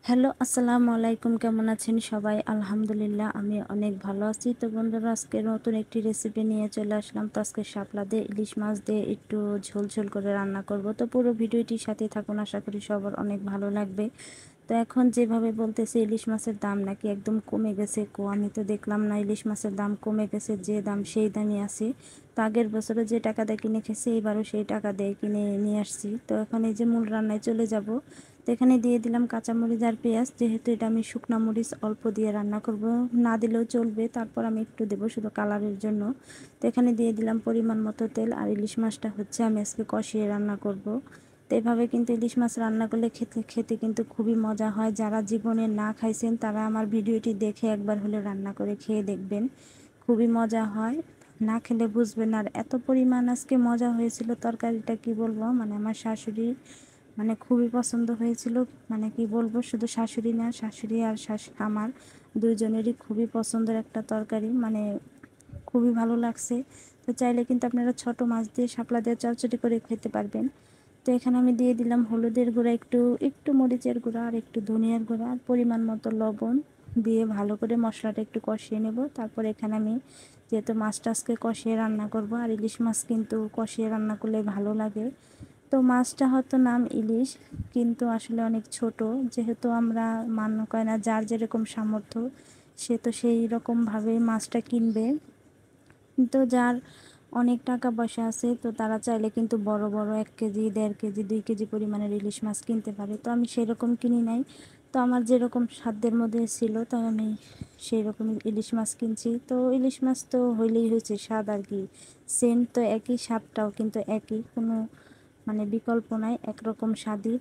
Hello, আসসালামু আলাইকুম। কেমন আছেন সবাই? আলহামদুলিল্লাহ আমি অনেক ভালো আছি। তো বন্ধুরা, আজকে নতুন একটি রেসিপি নিয়ে চলে আসলাম। তো আজকে শাপলা দিয়ে ইলিশ মাছ দিয়ে একটু ঝোল ঝোল করে রান্না করব। তো পুরো ভিডিওটির সাথে থাকুন, আশা করি সবার অনেক ভালো লাগবে। তো এখন যেভাবে বলতেছে ইলিশ মাছের দাম নাকি একদম কমে গেছে, আমি তো দেখলাম না ইলিশ মাছের দাম কমে গেছে, যে দাম সেই দামই আছে। তো আগের বছরে যে টাকা দিয়ে কিনে খেয়েছি, এবারও সেই টাকা দিয়ে কিনে নিয়ে আসছি। তো এখন এই যে মূল রান্নায় চলে যাব। তো এখানে দিয়ে দিলাম কাঁচামরিচ আর পেঁয়াজ, যেহেতু এটা আমি শুকনা মরিচ অল্প দিয়ে রান্না করব, না দিলেও চলবে, তারপর আমি একটু দেবো শুধু কালারের জন্য। তো এখানে দিয়ে দিলাম পরিমাণ মতো তেল। আর ইলিশ মাছটা হচ্ছে আমি আজকে কষিয়ে রান্না করব। তো এভাবে কিন্তু ইলিশ মাছ রান্না করলে খেতে খেতে কিন্তু খুবই মজা হয়। যারা জীবনে না খাইছেন তারা আমার ভিডিওটি দেখে একবার হলে রান্না করে খেয়ে দেখবেন, খুবই মজা হয়। না খেলে বুঝবেন। আর এত পরিমাণ আজকে মজা হয়েছিল তরকারিটা, কি বলবো, মানে আমার শাশুড়ি মানে খুবই পছন্দ হয়েছিল। মানে কি বলবো, শুধু শাশুড়ি না, শাশুড়ি আর আমার দুইজনেরই খুবই পছন্দের একটা তরকারি, মানে খুবই ভালো লাগছে। তো চাইলে কিন্তু আপনারা ছোট মাছ দিয়ে শাপলা দিয়ে চচ্চড়ি করে খেতে পারবেন। তো এখানে আমি দিয়ে দিলাম হলুদের গুঁড়া, একটু একটু মরিচের গুঁড়া, আর একটু ধনিয়ার গুঁড়া, আর পরিমাণ মতো লবণ দিয়ে ভালো করে মশলাটা একটু কষিয়ে নেব। তারপর এখানে আমি যেহেতু মাছটা আজকে কষিয়ে রান্না করব, আর ইলিশ মাছ কিন্তু কষিয়ে রান্না করলে ভালো লাগে। তো মাছটা হয়তো নাম ইলিশ, কিন্তু আসলে অনেক ছোট। যেহেতু আমরা মনে করি না, যার যেরকম সামর্থ্য সে তো সেই রকমভাবে মাছটা কিনবে। তো যার অনেক টাকা পয়সা আছে, তো তারা চাইলে কিন্তু বড় বড় 1 কেজি, 1.5 কেজি, 2 কেজি পরিমাণের ইলিশ মাছ কিনতে পারে। তো আমি সেরকম কিনি নাই। তো আমার যেরকম সাধ্যের মধ্যে ছিল, তো আমি সেই রকম ইলিশ মাছ কিনছি। তো ইলিশ মাছ তো হইলেই হয়েছে, স্বাদ আর কি। সেন্ট তো একই, স্বাদটাও কিন্তু একই, কোনো মানে বিকল্প নাই, একরকম স্বাদই।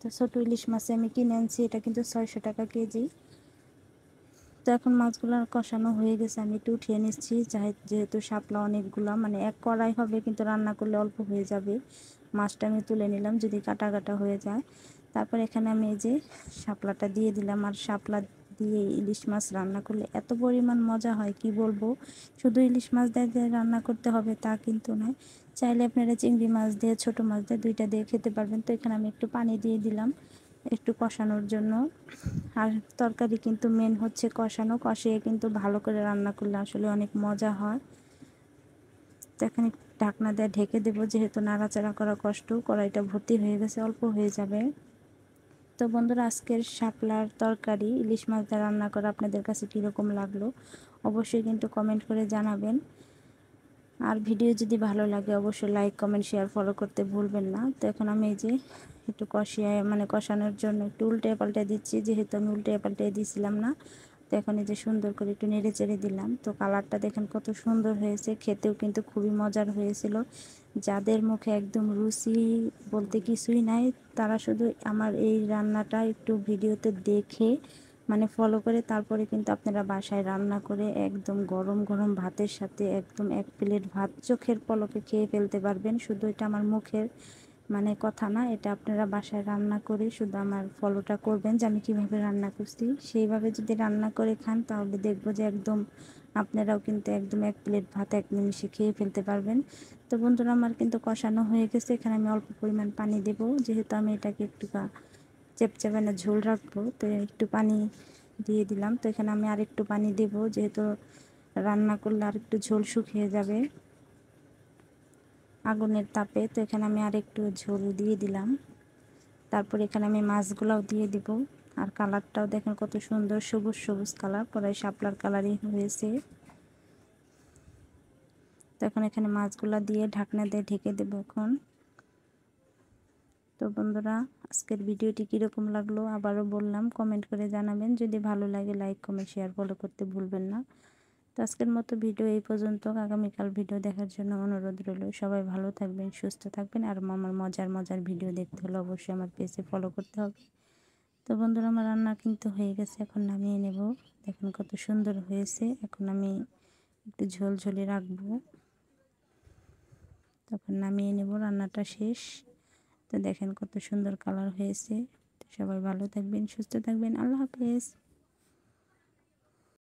তো ছোটো ইলিশ মাছে আমি কিনে আনছি, এটা কিন্তু 600 টাকা কেজি। তো এখন মাছগুলো কষানো হয়ে গেছে, আমি একটু উঠিয়ে নিচ্ছি। যেহেতু শাপলা অনেকগুলো, মানে এক কড়াই হবে, কিন্তু রান্না করলে অল্প হয়ে যাবে। মাছটা আমি তুলে নিলাম যদি কাটা কাটা হয়ে যায়। তারপর এখানে আমি এই যে শাপলাটা দিয়ে দিলাম। আর শাপলা দিয়ে ইলিশ মাছ রান্না করলে এত পরিমাণ মজা হয়, কি বলবো। শুধু ইলিশ মাছ দিয়ে রান্না করতে হবে তা কিন্তু নয়, চাইলে আপনারা চিংড়ি মাছ দিয়ে, ছোট মাছ দিয়ে, দুইটা দিয়ে খেতে পারবেন। তো এখানে আমি একটু পানি দিয়ে দিলাম একটু কষানোর জন্য। আর তরকারি কিন্তু মেন হচ্ছে কষানো, কষিয়ে কিন্তু ভালো করে রান্না করলে আসলে অনেক মজা হয়। তো এখানে ঢাকনা দিয়ে ঢেকে দেবো, যেহেতু নাড়াচাড়া করা কষ্ট, কড়াইটা ভর্তি হয়ে গেছে, অল্প হয়ে যাবে। তো বন্ধুরা, আজকের শাপলার তরকারি ইলিশ মাছ দিয়ে রান্না করা আপনাদের কাছে কীরকম লাগলো অবশ্যই কিন্তু কমেন্ট করে জানাবেন। আর ভিডিও যদি ভালো লাগে অবশ্যই লাইক, কমেন্ট, শেয়ার, ফলো করতে ভুলবেন না। তো এখন আমি এই যে একটু কষিয়ে, মানে কষানোর জন্য একটু উল্টে পাল্টে দিচ্ছি, যেহেতু আমি উল্টে পাল্টে দিয়েছিলাম না। তো এখন এই যে সুন্দর করে একটু নেড়ে চেড়ে দিলাম। তো কালারটা দেখেন কত সুন্দর হয়েছে, খেতেও কিন্তু খুবই মজার হয়েছিল। যাদের মুখে একদম রুচি বলতে কিছুই নাই, তারা শুধু আমার এই রান্নাটা একটু ভিডিওতে দেখে, মানে ফলো করে, তারপরে কিন্তু আপনারা বাসায় রান্না করে একদম গরম গরম ভাতের সাথে একদম 1 প্লেট ভাত চোখের পলকে খেয়ে ফেলতে পারবেন। শুধু এটা আমার মুখের মানে কথা না, এটা আপনারা বাসায় রান্না করে শুধু আমার ফলোটা করবেন, যে আমি কীভাবে রান্না করছি সেইভাবে যদি রান্না করে খান, তাহলে দেখবো যে একদম আপনারাও কিন্তু একদম 1 প্লেট ভাত 1 নিমিষে খেয়ে ফেলতে পারবেন। তো বন্ধুরা, আমার কিন্তু কষানো হয়ে গেছে। এখানে আমি অল্প পরিমাণ পানি দেব, যেহেতু আমি এটাকে একটু চেপচেপে না ঝোল রাখবো, তো একটু পানি দিয়ে দিলাম। তো এখানে আমি আরেকটু পানি দেব, যেহেতু রান্না করলে আর একটু ঝোল শুকিয়ে যাবে আগুনের তাপে। তো এখানে আমি আরেকটু ঝোল দিয়ে দিলাম। তারপর এখানে আমি মাছগুলাও দিয়ে দিব। আর কালারটাও দেখেন কত সুন্দর, সবুজ সবুজ কালার, প্রায় শাপলার কালারই হয়েছে। তো এখন এখানে মাছগুলা দিয়ে ঢাকনা দিয়ে ঢেকে দেবো এখন। তো বন্ধুরা, আজকের ভিডিওটি কীরকম লাগলো আবারও বললাম, কমেন্ট করে জানাবেন। যদি ভালো লাগে লাইক, কমেন্ট, শেয়ার, ফলো করতে ভুলবেন না। তো আজকের মতো ভিডিও এই পর্যন্ত। আগামীকাল ভিডিও দেখার জন্য অনুরোধ রইল। সবাই ভালো থাকবেন, সুস্থ থাকবেন। আর আমার মজার মজার ভিডিও দেখতে হলে অবশ্যই আমার পেজে ফলো করতে হবে। তো বন্ধুরা, আমার রান্না কিন্তু হয়ে গেছে, এখন নামিয়ে নেব। দেখুন কত সুন্দর হয়েছে। এখন আমি একটু ঝোল ঝোলে রাখবো, তখন নামিয়ে নেব, রান্নাটা শেষ। তো দেখেন কত সুন্দর কালার হয়েছে। তো সবাই ভালো থাকবেন, সুস্থ থাকবেন। আল্লাহ হাফেজ।